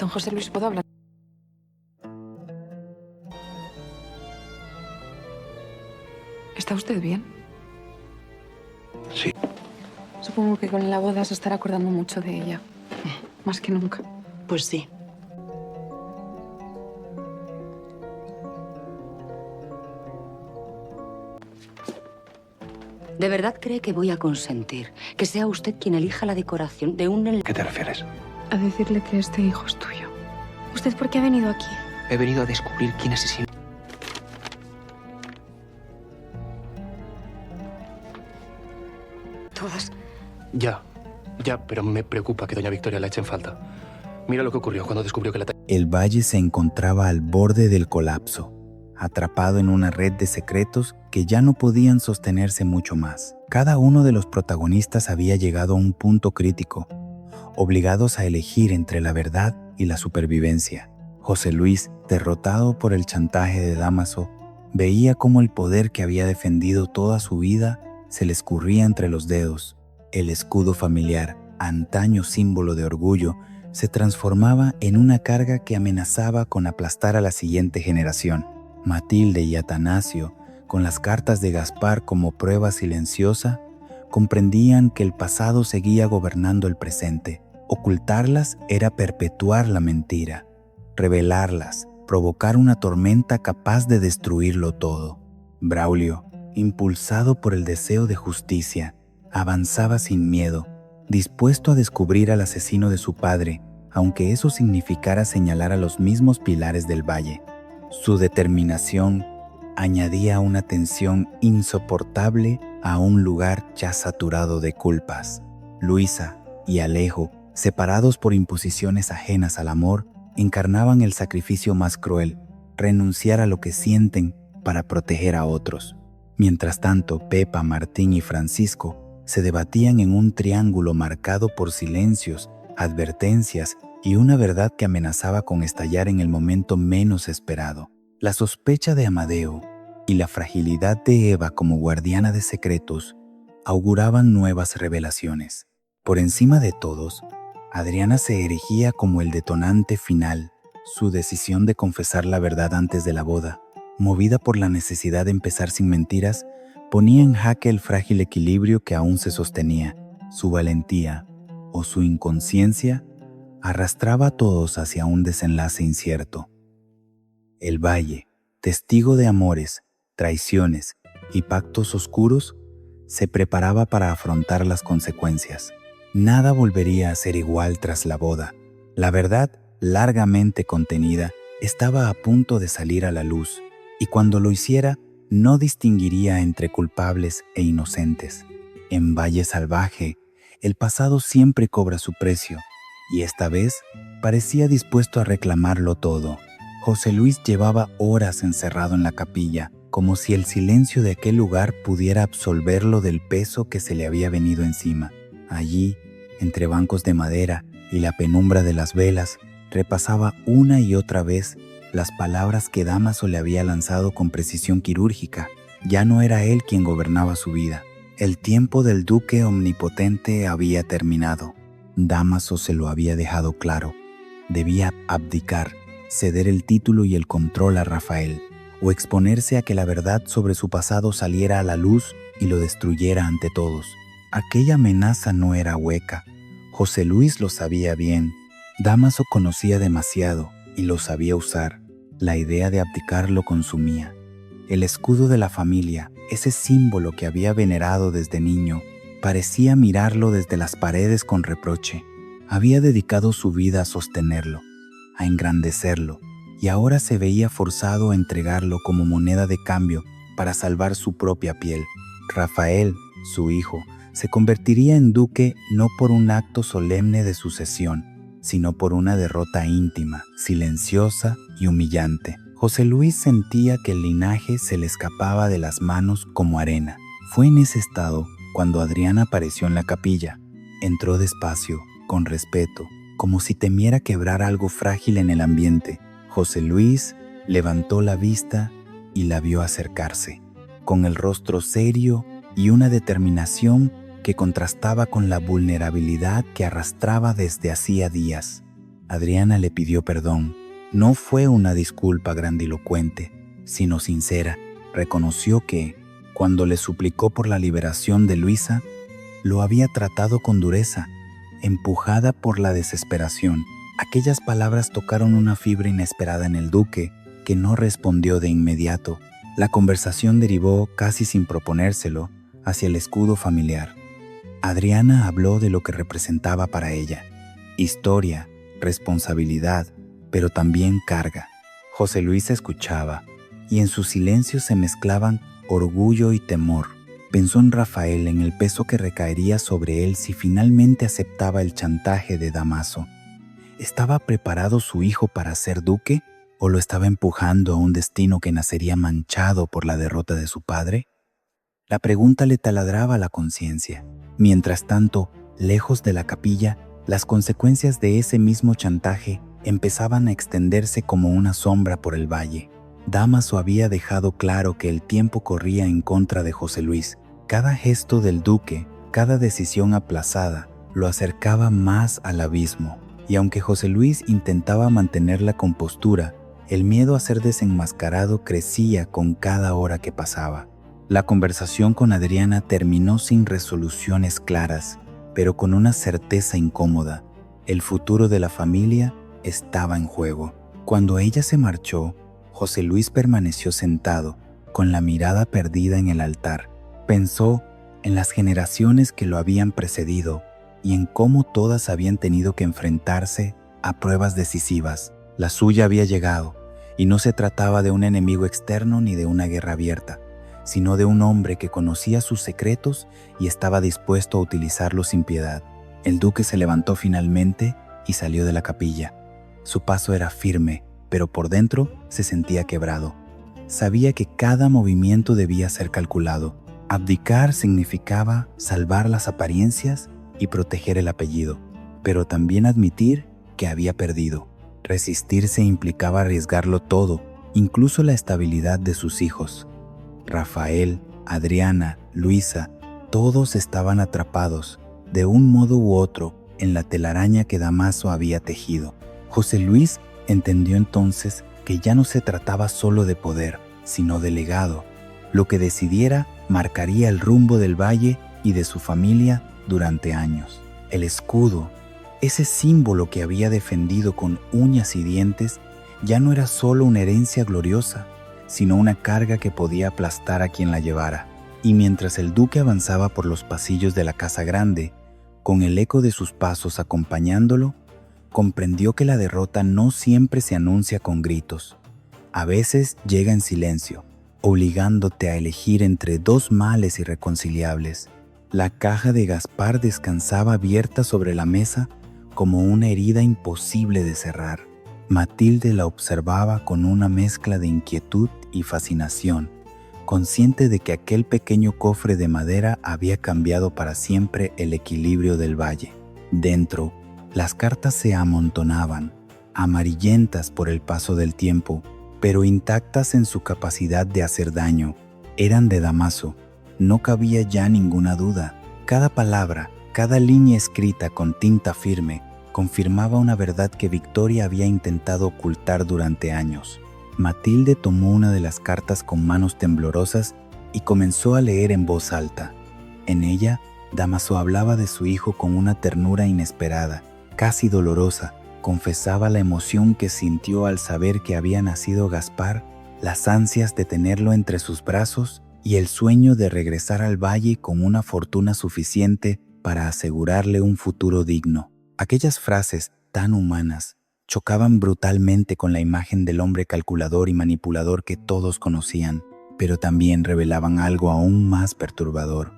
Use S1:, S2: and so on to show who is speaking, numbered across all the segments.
S1: Don José Luis, ¿puedo hablar? ¿Está usted bien?
S2: Sí.
S1: Supongo que con la boda se estará acordando mucho de ella. Más que nunca.
S3: Pues sí.
S4: ¿De verdad cree que voy a consentir que sea usted quien elija la decoración de un...
S2: ¿Qué te refieres?
S1: A decirle que este hijo es tuyo.
S5: ¿Usted por qué ha venido aquí?
S6: He venido a descubrir quién asesinó.
S4: Todas.
S7: Ya, pero me preocupa que doña Victoria la eche en falta. Mira lo que ocurrió cuando descubrió que la...
S8: El valle se encontraba al borde del colapso, atrapado en una red de secretos que ya no podían sostenerse mucho más. Cada uno de los protagonistas había llegado a un punto crítico, obligados a elegir entre la verdad y la supervivencia. José Luis, derrotado por el chantaje de Dámaso, veía cómo el poder que había defendido toda su vida se le escurría entre los dedos. El escudo familiar, antaño símbolo de orgullo, se transformaba en una carga que amenazaba con aplastar a la siguiente generación. Matilde y Atanasio, con las cartas de Gaspar como prueba silenciosa, comprendían que el pasado seguía gobernando el presente. Ocultarlas era perpetuar la mentira. Revelarlas, provocar una tormenta capaz de destruirlo todo. Braulio, impulsado por el deseo de justicia, avanzaba sin miedo, dispuesto a descubrir al asesino de su padre, aunque eso significara señalar a los mismos pilares del valle. Su determinación añadía una tensión insoportable a un lugar ya saturado de culpas. Luisa y Alejo, separados por imposiciones ajenas al amor, encarnaban el sacrificio más cruel, renunciar a lo que sienten para proteger a otros. Mientras tanto, Pepa, Martín y Francisco se debatían en un triángulo marcado por silencios, advertencias y una verdad que amenazaba con estallar en el momento menos esperado. La sospecha de Amadeo y la fragilidad de Eva como guardiana de secretos auguraban nuevas revelaciones. Por encima de todos, Adriana se erigía como el detonante final. Su decisión de confesar la verdad antes de la boda, movida por la necesidad de empezar sin mentiras, ponía en jaque el frágil equilibrio que aún se sostenía. Su valentía o su inconsciencia arrastraba a todos hacia un desenlace incierto. El valle, testigo de amores, traiciones y pactos oscuros, se preparaba para afrontar las consecuencias. Nada volvería a ser igual tras la boda. La verdad, largamente contenida, estaba a punto de salir a la luz, y cuando lo hiciera, no distinguiría entre culpables e inocentes. En Valle Salvaje, el pasado siempre cobra su precio, y esta vez parecía dispuesto a reclamarlo todo. José Luis llevaba horas encerrado en la capilla, como si el silencio de aquel lugar pudiera absolverlo del peso que se le había venido encima. Allí, entre bancos de madera y la penumbra de las velas, repasaba una y otra vez las palabras que Dámaso le había lanzado con precisión quirúrgica. Ya no era él quien gobernaba su vida. El tiempo del duque omnipotente había terminado. Dámaso se lo había dejado claro. Debía abdicar, ceder el título y el control a Rafael, o exponerse a que la verdad sobre su pasado saliera a la luz y lo destruyera ante todos. Aquella amenaza no era hueca. José Luis lo sabía bien. Dámaso conocía demasiado y lo sabía usar. La idea de abdicar lo consumía. El escudo de la familia, ese símbolo que había venerado desde niño, parecía mirarlo desde las paredes con reproche. Había dedicado su vida a sostenerlo, a engrandecerlo, y ahora se veía forzado a entregarlo como moneda de cambio para salvar su propia piel. Rafael, su hijo, se convertiría en duque no por un acto solemne de sucesión, sino por una derrota íntima, silenciosa y humillante. José Luis sentía que el linaje se le escapaba de las manos como arena. Fue en ese estado cuando Adriana apareció en la capilla. Entró despacio, con respeto, como si temiera quebrar algo frágil en el ambiente. José Luis levantó la vista y la vio acercarse, con el rostro serio y una determinación que contrastaba con la vulnerabilidad que arrastraba desde hacía días. Adriana le pidió perdón. No fue una disculpa grandilocuente, sino sincera. Reconoció que, cuando le suplicó por la liberación de Luisa, lo había tratado con dureza, empujada por la desesperación. Aquellas palabras tocaron una fibra inesperada en el duque, que no respondió de inmediato. La conversación derivó, casi sin proponérselo, hacia el escudo familiar. Adriana habló de lo que representaba para ella: historia, responsabilidad, pero también carga. José Luis escuchaba, y en su silencio se mezclaban orgullo y temor. Pensó en Rafael, en el peso que recaería sobre él si finalmente aceptaba el chantaje de Dámaso. ¿Estaba preparado su hijo para ser duque o lo estaba empujando a un destino que nacería manchado por la derrota de su padre? La pregunta le taladraba la conciencia. Mientras tanto, lejos de la capilla, las consecuencias de ese mismo chantaje empezaban a extenderse como una sombra por el valle. Dámaso había dejado claro que el tiempo corría en contra de José Luis. Cada gesto del duque, cada decisión aplazada, lo acercaba más al abismo. Y aunque José Luis intentaba mantener la compostura, el miedo a ser desenmascarado crecía con cada hora que pasaba. La conversación con Adriana terminó sin resoluciones claras, pero con una certeza incómoda. El futuro de la familia estaba en juego. Cuando ella se marchó, José Luis permaneció sentado, con la mirada perdida en el altar. Pensó en las generaciones que lo habían precedido y en cómo todas habían tenido que enfrentarse a pruebas decisivas. La suya había llegado, y no se trataba de un enemigo externo ni de una guerra abierta, sino de un hombre que conocía sus secretos y estaba dispuesto a utilizarlos sin piedad. El duque se levantó finalmente y salió de la capilla. Su paso era firme, pero por dentro se sentía quebrado. Sabía que cada movimiento debía ser calculado. Abdicar significaba salvar las apariencias y proteger el apellido, pero también admitir que había perdido. Resistirse implicaba arriesgarlo todo, incluso la estabilidad de sus hijos. Rafael, Adriana, Luisa, todos estaban atrapados, de un modo u otro, en la telaraña que Dámaso había tejido. José Luis entendió entonces que ya no se trataba solo de poder, sino de legado. Lo que decidiera marcaría el rumbo del valle y de su familia durante años. El escudo, ese símbolo que había defendido con uñas y dientes, ya no era solo una herencia gloriosa, sino una carga que podía aplastar a quien la llevara. Y mientras el duque avanzaba por los pasillos de la casa grande, con el eco de sus pasos acompañándolo, comprendió que la derrota no siempre se anuncia con gritos. A veces llega en silencio, obligándote a elegir entre dos males irreconciliables. La caja de Gaspar descansaba abierta sobre la mesa como una herida imposible de cerrar. Matilde la observaba con una mezcla de inquietud y fascinación, consciente de que aquel pequeño cofre de madera había cambiado para siempre el equilibrio del valle. Dentro, las cartas se amontonaban, amarillentas por el paso del tiempo, pero intactas en su capacidad de hacer daño. Eran de Dámaso, no cabía ya ninguna duda. Cada palabra, cada línea escrita con tinta firme, confirmaba una verdad que Victoria había intentado ocultar durante años. Matilde tomó una de las cartas con manos temblorosas y comenzó a leer en voz alta. En ella, Dámaso hablaba de su hijo con una ternura inesperada, casi dolorosa. Confesaba la emoción que sintió al saber que había nacido Gaspar, las ansias de tenerlo entre sus brazos y el sueño de regresar al valle con una fortuna suficiente para asegurarle un futuro digno. Aquellas frases tan humanas chocaban brutalmente con la imagen del hombre calculador y manipulador que todos conocían, pero también revelaban algo aún más perturbador.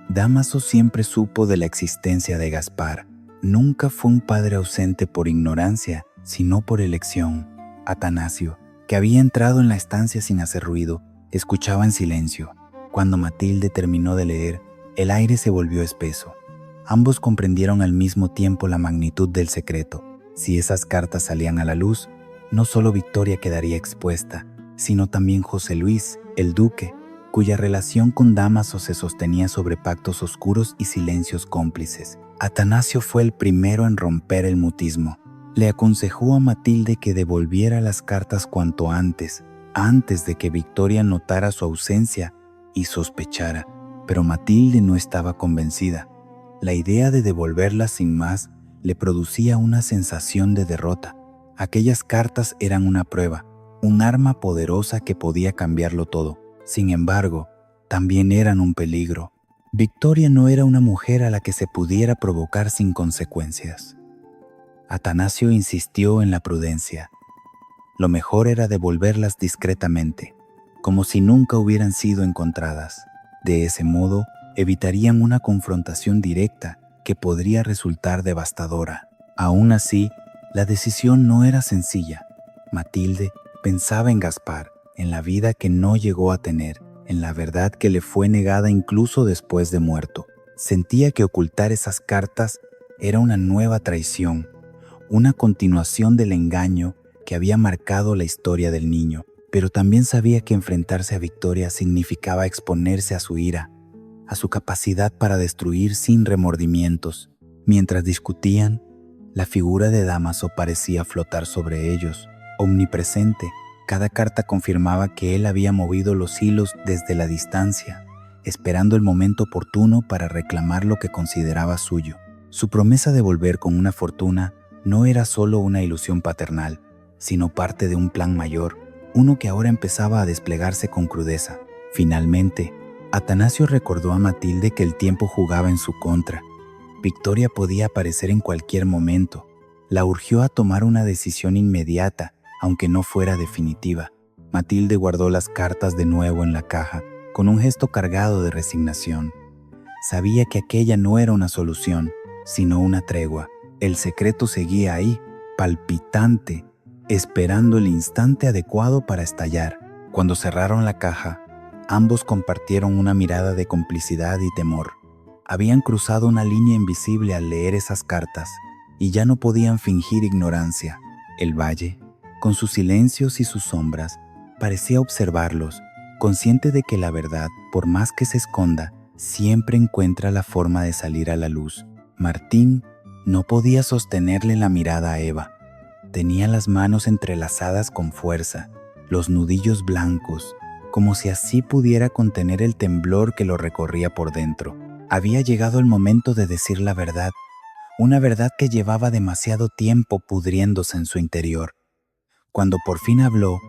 S8: Dámaso siempre supo de la existencia de Gaspar. Nunca fue un padre ausente por ignorancia, sino por elección. Atanasio, que había entrado en la estancia sin hacer ruido, escuchaba en silencio. Cuando Matilde terminó de leer, el aire se volvió espeso. Ambos comprendieron al mismo tiempo la magnitud del secreto. Si esas cartas salían a la luz, no solo Victoria quedaría expuesta, sino también José Luis, el duque, cuya relación con Dámaso se sostenía sobre pactos oscuros y silencios cómplices. Atanasio fue el primero en romper el mutismo. Le aconsejó a Matilde que devolviera las cartas cuanto antes de que Victoria notara su ausencia y sospechara, pero Matilde no estaba convencida. La idea de devolverlas sin más le producía una sensación de derrota. Aquellas cartas eran una prueba, un arma poderosa que podía cambiarlo todo. Sin embargo, también eran un peligro. Victoria no era una mujer a la que se pudiera provocar sin consecuencias. Atanasio insistió en la prudencia. Lo mejor era devolverlas discretamente, como si nunca hubieran sido encontradas. De ese modo, evitarían una confrontación directa que podría resultar devastadora. Aún así, la decisión no era sencilla. Matilde pensaba en Gaspar, en la vida que no llegó a tener, en la verdad que le fue negada incluso después de muerto. Sentía que ocultar esas cartas era una nueva traición, una continuación del engaño que había marcado la historia del niño, pero también sabía que enfrentarse a Victoria significaba exponerse a su ira, a su capacidad para destruir sin remordimientos. Mientras discutían, la figura de Dámaso parecía flotar sobre ellos, omnipresente. Cada carta confirmaba que él había movido los hilos desde la distancia, esperando el momento oportuno para reclamar lo que consideraba suyo. Su promesa de volver con una fortuna no era solo una ilusión paternal, sino parte de un plan mayor, uno que ahora empezaba a desplegarse con crudeza. Finalmente, Atanasio recordó a Matilde que el tiempo jugaba en su contra. Victoria podía aparecer en cualquier momento. La urgió a tomar una decisión inmediata, aunque no fuera definitiva. Matilde guardó las cartas de nuevo en la caja, con un gesto cargado de resignación. Sabía que aquella no era una solución, sino una tregua. El secreto seguía ahí, palpitante, esperando el instante adecuado para estallar. Cuando cerraron la caja, ambos compartieron una mirada de complicidad y temor. Habían cruzado una línea invisible al leer esas cartas, y ya no podían fingir ignorancia. El valle, con sus silencios y sus sombras, parecía observarlos, consciente de que la verdad, por más que se esconda, siempre encuentra la forma de salir a la luz. Martín no podía sostenerle la mirada a Eva. Tenía las manos entrelazadas con fuerza, los nudillos blancos, como si así pudiera contener el temblor que lo recorría por dentro. Había llegado el momento de decir la verdad, una verdad que llevaba demasiado tiempo pudriéndose en su interior. Cuando por fin habló,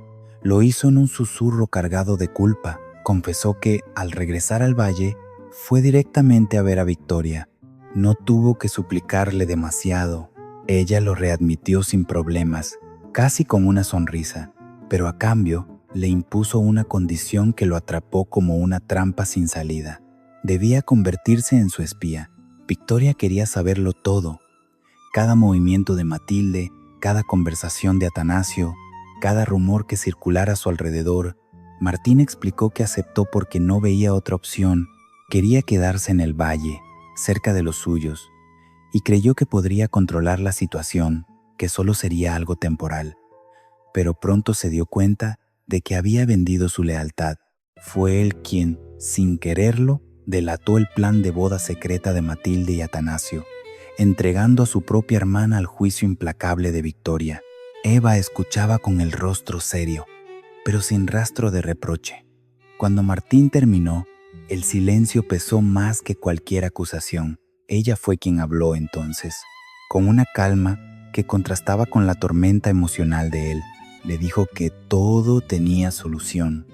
S8: lo hizo en un susurro cargado de culpa. Confesó que, al regresar al valle, fue directamente a ver a Victoria. No tuvo que suplicarle demasiado. Ella lo readmitió sin problemas, casi con una sonrisa, pero a cambio le impuso una condición que lo atrapó como una trampa sin salida. Debía convertirse en su espía. Victoria quería saberlo todo. Cada movimiento de Matilde, cada conversación de Atanasio, cada rumor que circulara a su alrededor. Martín explicó que aceptó porque no veía otra opción. Quería quedarse en el valle, cerca de los suyos, y creyó que podría controlar la situación, que solo sería algo temporal. Pero pronto se dio cuenta de que había vendido su lealtad. Fue él quien, sin quererlo, delató el plan de boda secreta de Matilde y Atanasio, entregando a su propia hermana al juicio implacable de Victoria. Eva escuchaba con el rostro serio, pero sin rastro de reproche. Cuando Martín terminó, el silencio pesó más que cualquier acusación. Ella fue quien habló entonces, con una calma que contrastaba con la tormenta emocional de él. Le dijo que todo tenía solución,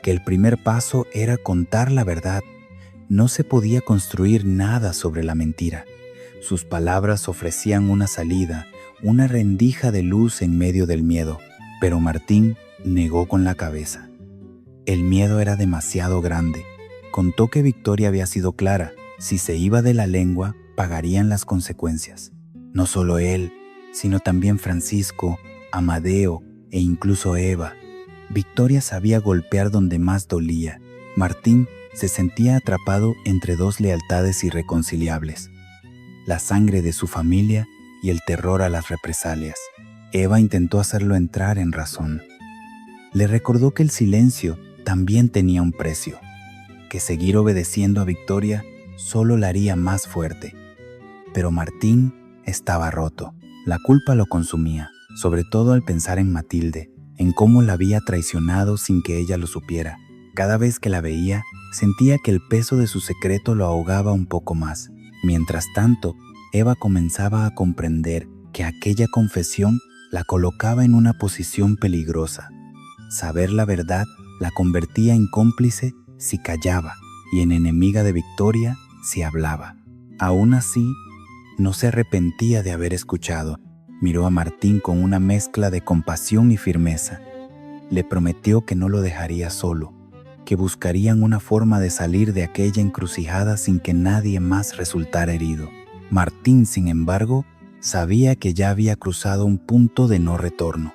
S8: que el primer paso era contar la verdad. No se podía construir nada sobre la mentira. Sus palabras ofrecían una salida, una rendija de luz en medio del miedo, pero Martín negó con la cabeza. El miedo era demasiado grande. Contó que Victoria había sido clara: si se iba de la lengua, pagarían las consecuencias. No solo él, sino también Francisco, Amadeo e incluso Eva. Victoria sabía golpear donde más dolía. Martín se sentía atrapado entre dos lealtades irreconciliables: la sangre de su familia y el terror a las represalias. Eva intentó hacerlo entrar en razón. Le recordó que el silencio también tenía un precio, que seguir obedeciendo a Victoria solo la haría más fuerte. Pero Martín estaba roto. La culpa lo consumía, sobre todo al pensar en Matilde, en cómo la había traicionado sin que ella lo supiera. Cada vez que la veía, sentía que el peso de su secreto lo ahogaba un poco más. Mientras tanto, Eva comenzaba a comprender que aquella confesión la colocaba en una posición peligrosa. Saber la verdad la convertía en cómplice si callaba y en enemiga de Victoria si hablaba. Aún así, no se arrepentía de haber escuchado. Miró a Martín con una mezcla de compasión y firmeza. Le prometió que no lo dejaría solo, que buscarían una forma de salir de aquella encrucijada sin que nadie más resultara herido. Martín, sin embargo, sabía que ya había cruzado un punto de no retorno.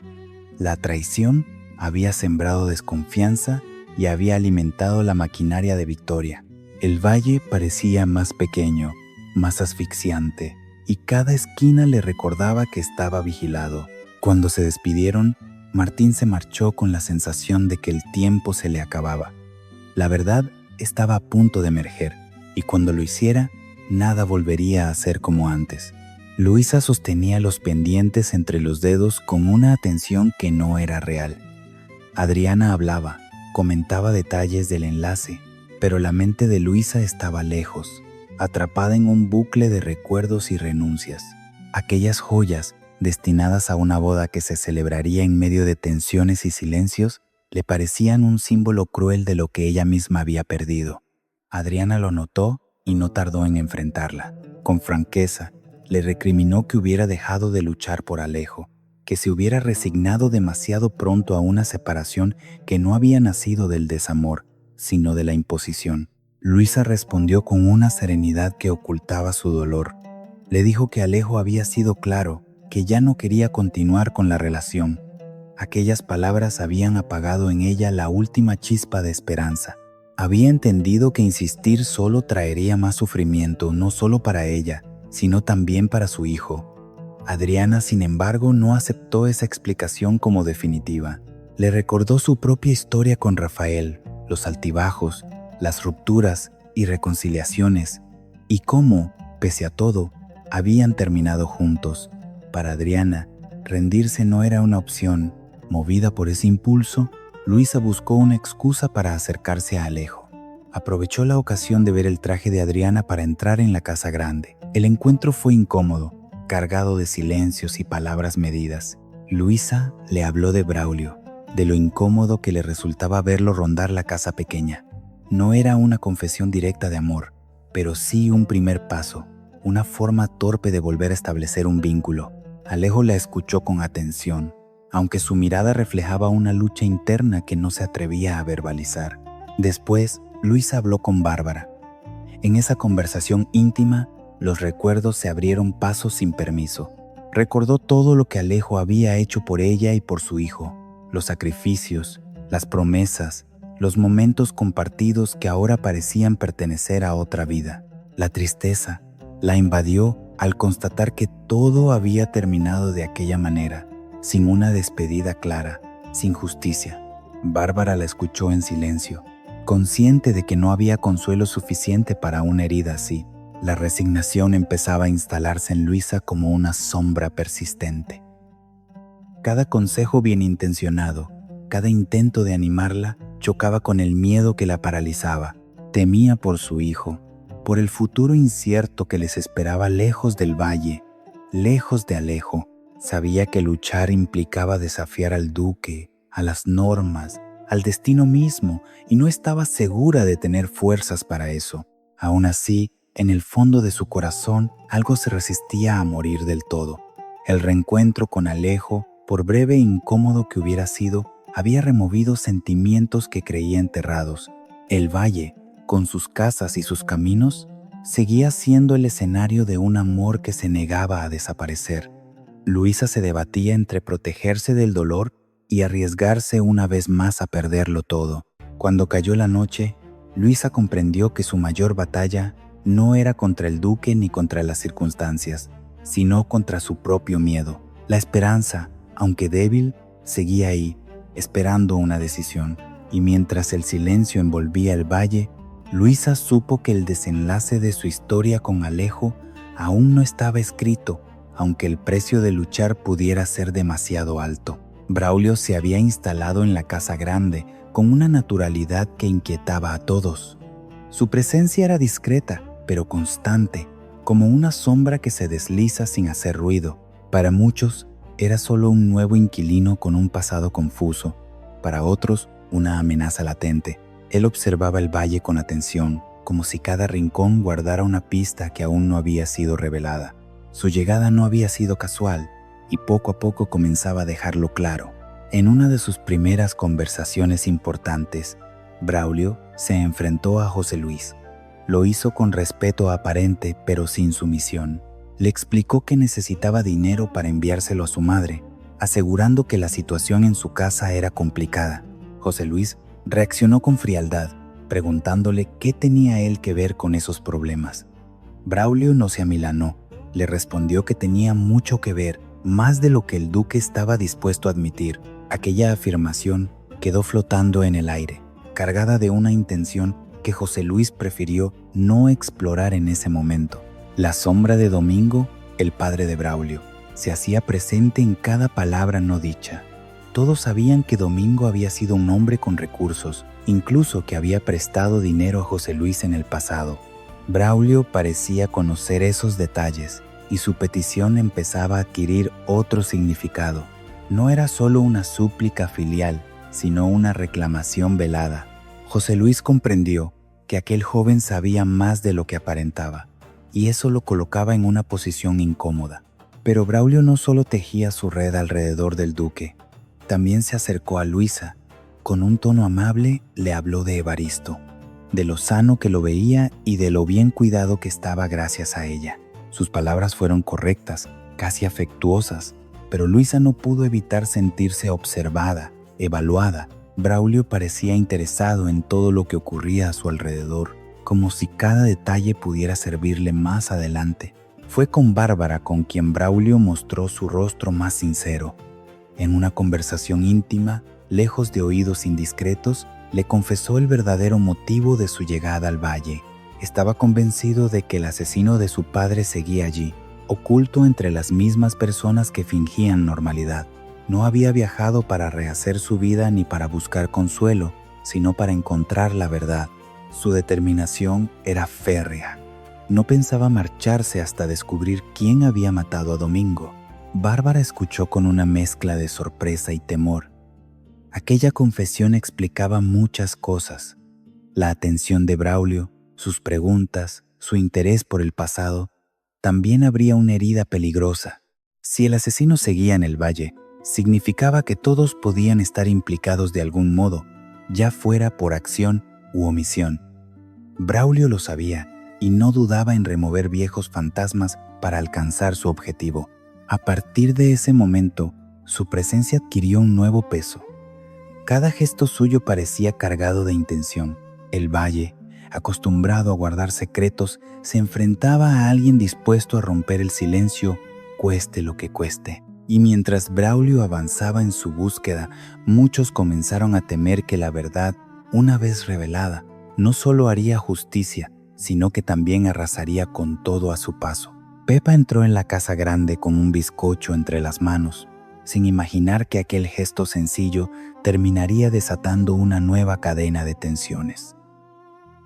S8: La traición había sembrado desconfianza y había alimentado la maquinaria de Victoria. El valle parecía más pequeño, más asfixiante, y cada esquina le recordaba que estaba vigilado. Cuando se despidieron, Martín se marchó con la sensación de que el tiempo se le acababa. La verdad estaba a punto de emerger, y cuando lo hiciera, nada volvería a ser como antes. Luisa sostenía los pendientes entre los dedos con una atención que no era real. Adriana hablaba, comentaba detalles del enlace, pero la mente de Luisa estaba lejos, atrapada en un bucle de recuerdos y renuncias. Aquellas joyas, destinadas a una boda que se celebraría en medio de tensiones y silencios, le parecían un símbolo cruel de lo que ella misma había perdido. Adriana lo notó y no tardó en enfrentarla. Con franqueza, le recriminó que hubiera dejado de luchar por Alejo, que se hubiera resignado demasiado pronto a una separación que no había nacido del desamor, sino de la imposición. Luisa respondió con una serenidad que ocultaba su dolor. Le dijo que Alejo había sido claro, que ya no quería continuar con la relación. Aquellas palabras habían apagado en ella la última chispa de esperanza. Había entendido que insistir solo traería más sufrimiento, no solo para ella, sino también para su hijo. Adriana, sin embargo, no aceptó esa explicación como definitiva. Le recordó su propia historia con Rafael, los altibajos, las rupturas y reconciliaciones, y cómo, pese a todo, habían terminado juntos. Para Adriana, rendirse no era una opción. Movida por ese impulso, Luisa buscó una excusa para acercarse a Alejo. Aprovechó la ocasión de ver el traje de Adriana para entrar en la casa grande. El encuentro fue incómodo, cargado de silencios y palabras medidas. Luisa le habló de Braulio, de lo incómodo que le resultaba verlo rondar la casa pequeña. No era una confesión directa de amor, pero sí un primer paso, una forma torpe de volver a establecer un vínculo. Alejo la escuchó con atención, aunque su mirada reflejaba una lucha interna que no se atrevía a verbalizar. Después, Luisa habló con Bárbara. En esa conversación íntima, los recuerdos se abrieron paso sin permiso. Recordó todo lo que Alejo había hecho por ella y por su hijo, los sacrificios, las promesas, los momentos compartidos que ahora parecían pertenecer a otra vida. La tristeza la invadió al constatar que todo había terminado de aquella manera, sin una despedida clara, sin justicia. Bárbara la escuchó en silencio, consciente de que no había consuelo suficiente para una herida así. La resignación empezaba a instalarse en Luisa como una sombra persistente. Cada consejo bien intencionado, cada intento de animarla, chocaba con el miedo que la paralizaba. Temía por su hijo, por el futuro incierto que les esperaba lejos del valle, lejos de Alejo. Sabía que luchar implicaba desafiar al duque, a las normas, al destino mismo, y no estaba segura de tener fuerzas para eso. Aún así, en el fondo de su corazón, algo se resistía a morir del todo. El reencuentro con Alejo, por breve e incómodo que hubiera sido, había removido sentimientos que creía enterrados. El valle, con sus casas y sus caminos, seguía siendo el escenario de un amor que se negaba a desaparecer. Luisa se debatía entre protegerse del dolor y arriesgarse una vez más a perderlo todo. Cuando cayó la noche, Luisa comprendió que su mayor batalla no era contra el duque ni contra las circunstancias, sino contra su propio miedo. La esperanza, aunque débil, seguía ahí, esperando una decisión. Y mientras el silencio envolvía el valle, Luisa supo que el desenlace de su historia con Alejo aún no estaba escrito, aunque el precio de luchar pudiera ser demasiado alto. Braulio se había instalado en la casa grande con una naturalidad que inquietaba a todos. Su presencia era discreta, pero constante, como una sombra que se desliza sin hacer ruido. Para muchos, era solo un nuevo inquilino con un pasado confuso. Para otros, una amenaza latente. Él observaba el valle con atención, como si cada rincón guardara una pista que aún no había sido revelada. Su llegada no había sido casual, y poco a poco comenzaba a dejarlo claro. En una de sus primeras conversaciones importantes, Braulio se enfrentó a José Luis. Lo hizo con respeto aparente, pero sin sumisión. Le explicó que necesitaba dinero para enviárselo a su madre, asegurando que la situación en su casa era complicada. José Luis reaccionó con frialdad, preguntándole qué tenía él que ver con esos problemas. Braulio no se amilanó. Le respondió que tenía mucho que ver, más de lo que el duque estaba dispuesto a admitir. Aquella afirmación quedó flotando en el aire, cargada de una intención que José Luis prefirió no explorar en ese momento. La sombra de Domingo, el padre de Braulio, se hacía presente en cada palabra no dicha. Todos sabían que Domingo había sido un hombre con recursos, incluso que había prestado dinero a José Luis en el pasado. Braulio parecía conocer esos detalles, y su petición empezaba a adquirir otro significado. No era solo una súplica filial, sino una reclamación velada. José Luis comprendió que aquel joven sabía más de lo que aparentaba, y eso lo colocaba en una posición incómoda. Pero Braulio no solo tejía su red alrededor del duque, también se acercó a Luisa. Con un tono amable le habló de Evaristo, de lo sano que lo veía y de lo bien cuidado que estaba gracias a ella. Sus palabras fueron correctas, casi afectuosas, pero Luisa no pudo evitar sentirse observada, evaluada. Braulio parecía interesado en todo lo que ocurría a su alrededor, como si cada detalle pudiera servirle más adelante. Fue con Bárbara con quien Braulio mostró su rostro más sincero. En una conversación íntima, lejos de oídos indiscretos, le confesó el verdadero motivo de su llegada al valle. Estaba convencido de que el asesino de su padre seguía allí, oculto entre las mismas personas que fingían normalidad. No había viajado para rehacer su vida ni para buscar consuelo, sino para encontrar la verdad. Su determinación era férrea. No pensaba marcharse hasta descubrir quién había matado a Domingo. Bárbara escuchó con una mezcla de sorpresa y temor. Aquella confesión explicaba muchas cosas. La atención de Braulio, sus preguntas, su interés por el pasado. También habría una herida peligrosa. Si el asesino seguía en el valle, significaba que todos podían estar implicados de algún modo, ya fuera por acción u omisión. Braulio lo sabía y no dudaba en remover viejos fantasmas para alcanzar su objetivo. A partir de ese momento, su presencia adquirió un nuevo peso. Cada gesto suyo parecía cargado de intención. El valle, acostumbrado a guardar secretos, se enfrentaba a alguien dispuesto a romper el silencio, cueste lo que cueste. Y mientras Braulio avanzaba en su búsqueda, muchos comenzaron a temer que la verdad, una vez revelada, no solo haría justicia, sino que también arrasaría con todo a su paso. Pepa entró en la casa grande con un bizcocho entre las manos, sin imaginar que aquel gesto sencillo terminaría desatando una nueva cadena de tensiones.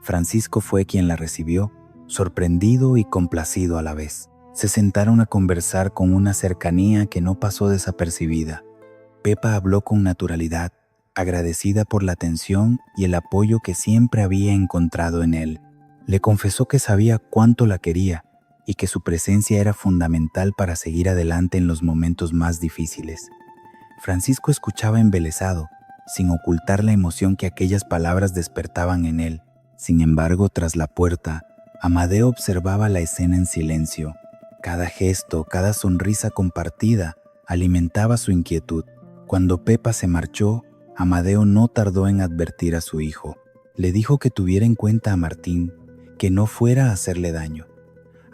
S8: Francisco fue quien la recibió, sorprendido y complacido a la vez. Se sentaron a conversar con una cercanía que no pasó desapercibida. Pepa habló con naturalidad, agradecida por la atención y el apoyo que siempre había encontrado en él. Le confesó que sabía cuánto la quería y que su presencia era fundamental para seguir adelante en los momentos más difíciles. Francisco escuchaba embelesado, sin ocultar la emoción que aquellas palabras despertaban en él. Sin embargo, tras la puerta, Amadeo observaba la escena en silencio. Cada gesto, cada sonrisa compartida alimentaba su inquietud. Cuando Pepa se marchó, Amadeo no tardó en advertir a su hijo. Le dijo que tuviera en cuenta a Martín, que no fuera a hacerle daño.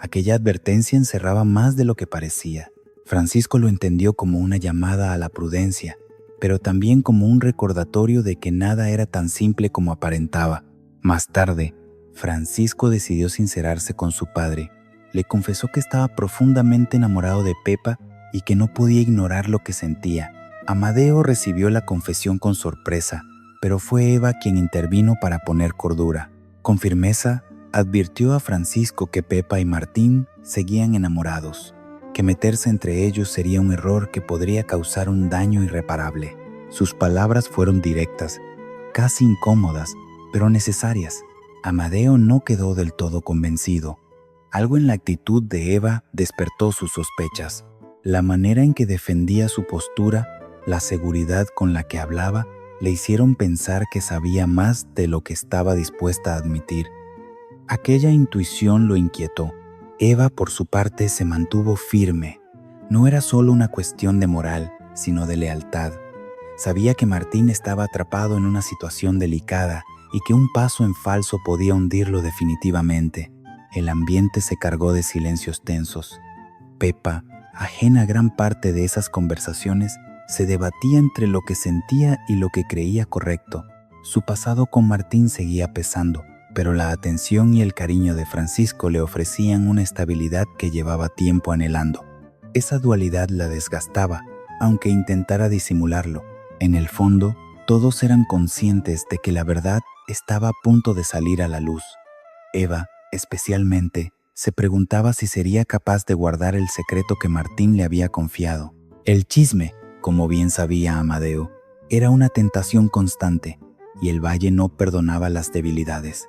S8: Aquella advertencia encerraba más de lo que parecía. Francisco lo entendió como una llamada a la prudencia, pero también como un recordatorio de que nada era tan simple como aparentaba. Más tarde, Francisco decidió sincerarse con su padre. le confesó que estaba profundamente enamorado de Pepa y que no podía ignorar lo que sentía. Amadeo recibió la confesión con sorpresa, pero fue Eva quien intervino para poner cordura. Con firmeza, advirtió a Francisco que Pepa y Martín seguían enamorados, que meterse entre ellos sería un error que podría causar un daño irreparable. Sus palabras fueron directas, casi incómodas, pero necesarias. Amadeo no quedó del todo convencido. Algo en la actitud de Eva despertó sus sospechas. La manera en que defendía su postura, la seguridad con la que hablaba, le hicieron pensar que sabía más de lo que estaba dispuesta a admitir. Aquella intuición lo inquietó. Eva, por su parte, se mantuvo firme. No era solo una cuestión de moral, sino de lealtad. Sabía que Martín estaba atrapado en una situación delicada y que un paso en falso podía hundirlo definitivamente. El ambiente se cargó de silencios tensos. Pepa, ajena a gran parte de esas conversaciones, se debatía entre lo que sentía y lo que creía correcto. Su pasado con Martín seguía pesando, pero la atención y el cariño de Francisco le ofrecían una estabilidad que llevaba tiempo anhelando. Esa dualidad la desgastaba, aunque intentara disimularlo. En el fondo, todos eran conscientes de que la verdad estaba a punto de salir a la luz. Eva, especialmente, se preguntaba si sería capaz de guardar el secreto que Martín le había confiado. El chisme, como bien sabía Amadeo, era una tentación constante, y el valle no perdonaba las debilidades.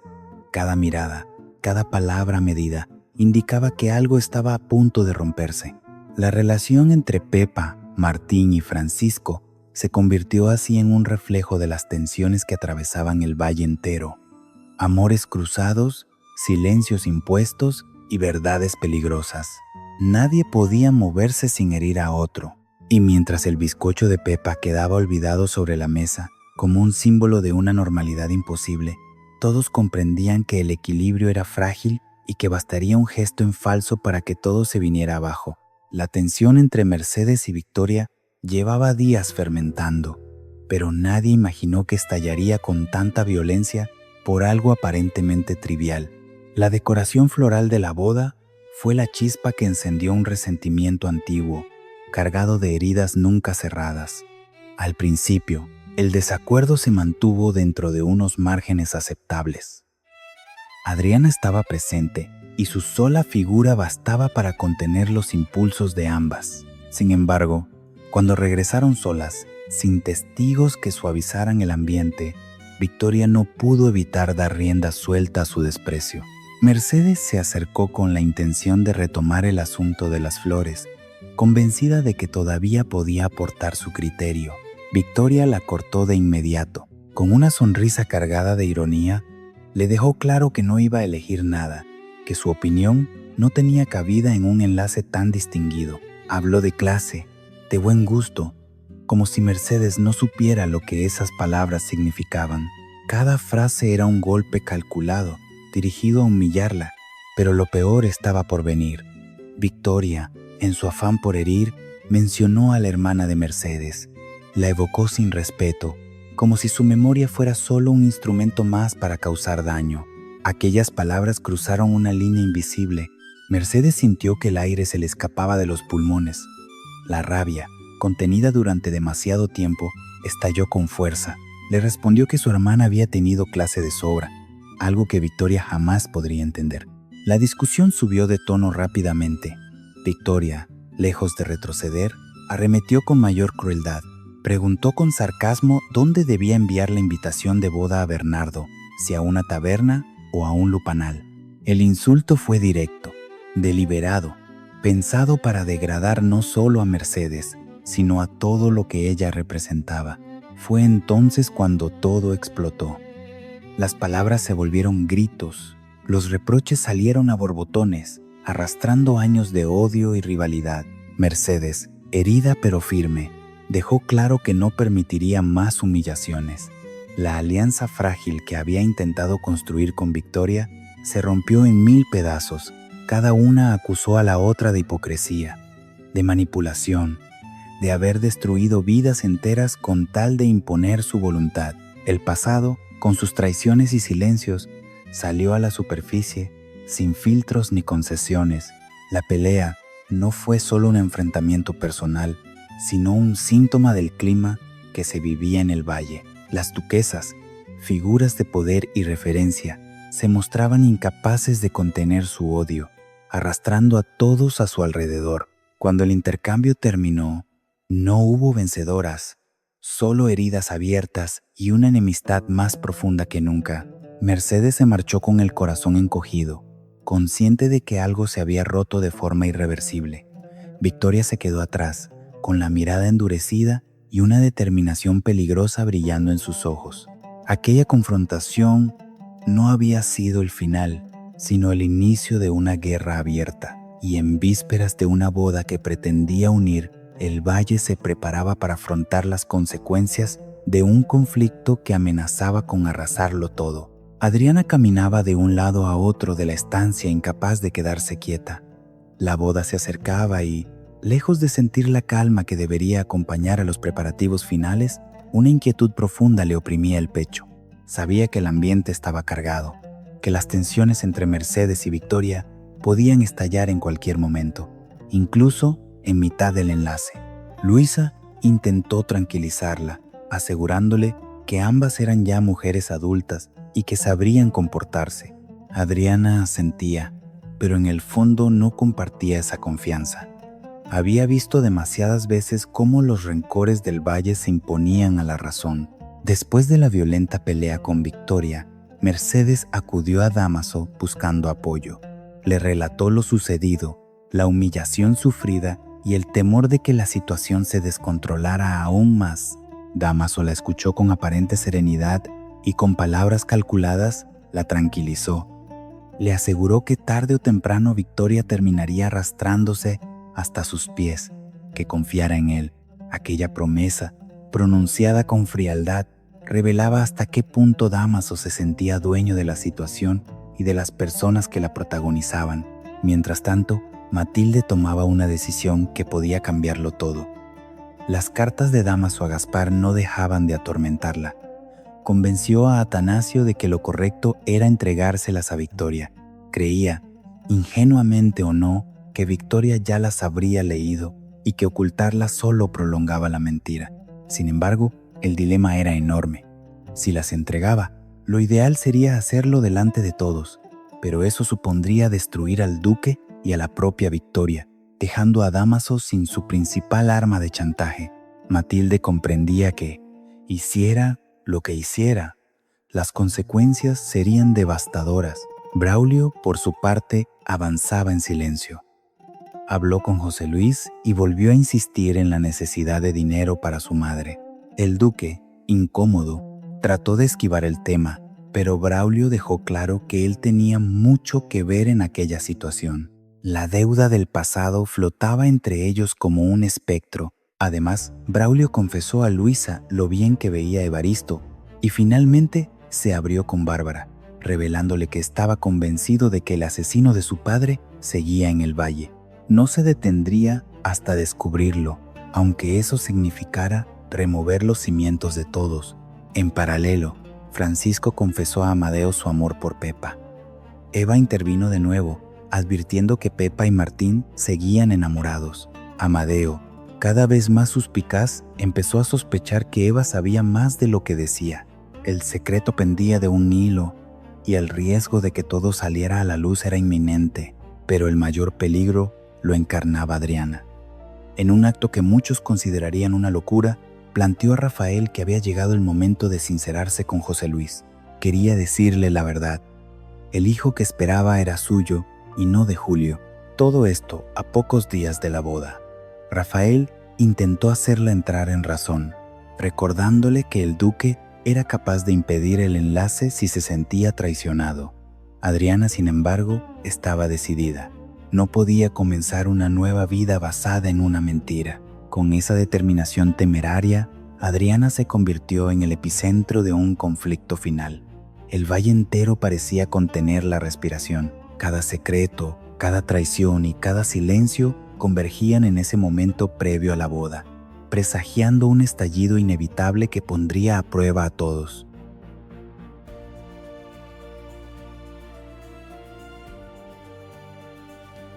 S8: Cada mirada, cada palabra medida, indicaba que algo estaba a punto de romperse. La relación entre Pepa, Martín y Francisco se convirtió así en un reflejo de las tensiones que atravesaban el valle entero. Amores cruzados, silencios impuestos y verdades peligrosas. Nadie podía moverse sin herir a otro. Y mientras el bizcocho de Pepa quedaba olvidado sobre la mesa, como un símbolo de una normalidad imposible, todos comprendían que el equilibrio era frágil y que bastaría un gesto en falso para que todo se viniera abajo. La tensión entre Mercedes y Victoria llevaba días fermentando, pero nadie imaginó que estallaría con tanta violencia por algo aparentemente trivial. La decoración floral de la boda fue la chispa que encendió un resentimiento antiguo, cargado de heridas nunca cerradas. Al principio, el desacuerdo se mantuvo dentro de unos márgenes aceptables. Adriana estaba presente y su sola figura bastaba para contener los impulsos de ambas. Sin embargo, cuando regresaron solas, sin testigos que suavizaran el ambiente, Victoria no pudo evitar dar rienda suelta a su desprecio. Mercedes se acercó con la intención de retomar el asunto de las flores, convencida de que todavía podía aportar su criterio. Victoria la cortó de inmediato. Con una sonrisa cargada de ironía, le dejó claro que no iba a elegir nada, que su opinión no tenía cabida en un enlace tan distinguido. Habló de clase, de buen gusto, como si Mercedes no supiera lo que esas palabras significaban. Cada frase era un golpe calculado, dirigido a humillarla, pero lo peor estaba por venir. Victoria, en su afán por herir, mencionó a la hermana de Mercedes. La evocó sin respeto, como si su memoria fuera solo un instrumento más para causar daño. Aquellas palabras cruzaron una línea invisible. Mercedes sintió que el aire se le escapaba de los pulmones. La rabia, contenida durante demasiado tiempo, estalló con fuerza. Le respondió que su hermana había tenido clase de sobra, algo que Victoria jamás podría entender. La discusión subió de tono rápidamente. Victoria, lejos de retroceder, arremetió con mayor crueldad. Preguntó con sarcasmo dónde debía enviar la invitación de boda a Bernardo, si a una taberna o a un lupanal. El insulto fue directo, deliberado, pensado para degradar no solo a Mercedes, sino a todo lo que ella representaba. Fue entonces cuando todo explotó. Las palabras se volvieron gritos, los reproches salieron a borbotones, arrastrando años de odio y rivalidad. Mercedes, herida pero firme, dejó claro que no permitiría más humillaciones. La alianza frágil que había intentado construir con Victoria se rompió en 1000 pedazos. Cada una acusó a la otra de hipocresía, de manipulación, de haber destruido vidas enteras con tal de imponer su voluntad. El pasado, con sus traiciones y silencios, salió a la superficie sin filtros ni concesiones. La pelea no fue solo un enfrentamiento personal, sino un síntoma del clima que se vivía en el valle. Las duquesas, figuras de poder y referencia, se mostraban incapaces de contener su odio, arrastrando a todos a su alrededor. Cuando el intercambio terminó, no hubo vencedoras, solo heridas abiertas y una enemistad más profunda que nunca. Mercedes se marchó con el corazón encogido, consciente de que algo se había roto de forma irreversible. Victoria se quedó atrás, con la mirada endurecida y una determinación peligrosa brillando en sus ojos. Aquella confrontación no había sido el final, sino el inicio de una guerra abierta, y en vísperas de una boda que pretendía unir, el valle se preparaba para afrontar las consecuencias de un conflicto que amenazaba con arrasarlo todo. Adriana caminaba de un lado a otro de la estancia, incapaz de quedarse quieta. La boda se acercaba y, lejos de sentir la calma que debería acompañar a los preparativos finales, una inquietud profunda le oprimía el pecho. Sabía que el ambiente estaba cargado, que las tensiones entre Mercedes y Victoria podían estallar en cualquier momento, incluso en mitad del enlace. Luisa intentó tranquilizarla, asegurándole que ambas eran ya mujeres adultas y que sabrían comportarse. Adriana asentía, pero en el fondo no compartía esa confianza. Había visto demasiadas veces cómo los rencores del valle se imponían a la razón. Después de la violenta pelea con Victoria, Mercedes acudió a Dámaso buscando apoyo. Le relató lo sucedido, la humillación sufrida y el temor de que la situación se descontrolara aún más. Dámaso la escuchó con aparente serenidad y con palabras calculadas la tranquilizó. Le aseguró que tarde o temprano Victoria terminaría arrastrándose hasta sus pies, que confiara en él. Aquella promesa, pronunciada con frialdad, revelaba hasta qué punto Dámaso se sentía dueño de la situación y de las personas que la protagonizaban. Mientras tanto, Matilde tomaba una decisión que podía cambiarlo todo. Las cartas de Dámaso a Gaspar no dejaban de atormentarla. Convenció a Atanasio de que lo correcto era entregárselas a Victoria. Creía, ingenuamente o no, que Victoria ya las habría leído y que ocultarlas solo prolongaba la mentira. Sin embargo, el dilema era enorme. Si las entregaba, lo ideal sería hacerlo delante de todos, pero eso supondría destruir al duque y a la propia Victoria, dejando a Dámaso sin su principal arma de chantaje. Matilde comprendía que, hiciera lo que hiciera, las consecuencias serían devastadoras. Braulio, por su parte, avanzaba en silencio. Habló con José Luis y volvió a insistir en la necesidad de dinero para su madre. El duque, incómodo, trató de esquivar el tema, pero Braulio dejó claro que él tenía mucho que ver en aquella situación. La deuda del pasado flotaba entre ellos como un espectro. Además, Braulio confesó a Luisa lo bien que veía a Evaristo y finalmente se abrió con Bárbara, revelándole que estaba convencido de que el asesino de su padre seguía en el valle. No se detendría hasta descubrirlo, aunque eso significara remover los cimientos de todos. En paralelo, Francisco confesó a Amadeo su amor por Pepa. Eva intervino de nuevo, advirtiendo que Pepa y Martín seguían enamorados. Amadeo, cada vez más suspicaz, empezó a sospechar que Eva sabía más de lo que decía. El secreto pendía de un hilo y el riesgo de que todo saliera a la luz era inminente, pero el mayor peligro lo encarnaba Adriana. En un acto que muchos considerarían una locura, planteó a Rafael que había llegado el momento de sincerarse con José Luis. Quería decirle la verdad. El hijo que esperaba era suyo y no de Julio. Todo esto a pocos días de la boda. Rafael intentó hacerla entrar en razón, recordándole que el duque era capaz de impedir el enlace si se sentía traicionado. Adriana, sin embargo, estaba decidida. No podía comenzar una nueva vida basada en una mentira. Con esa determinación temeraria, Adriana se convirtió en el epicentro de un conflicto final. El valle entero parecía contener la respiración. Cada secreto, cada traición y cada silencio convergían en ese momento previo a la boda, presagiando un estallido inevitable que pondría a prueba a todos.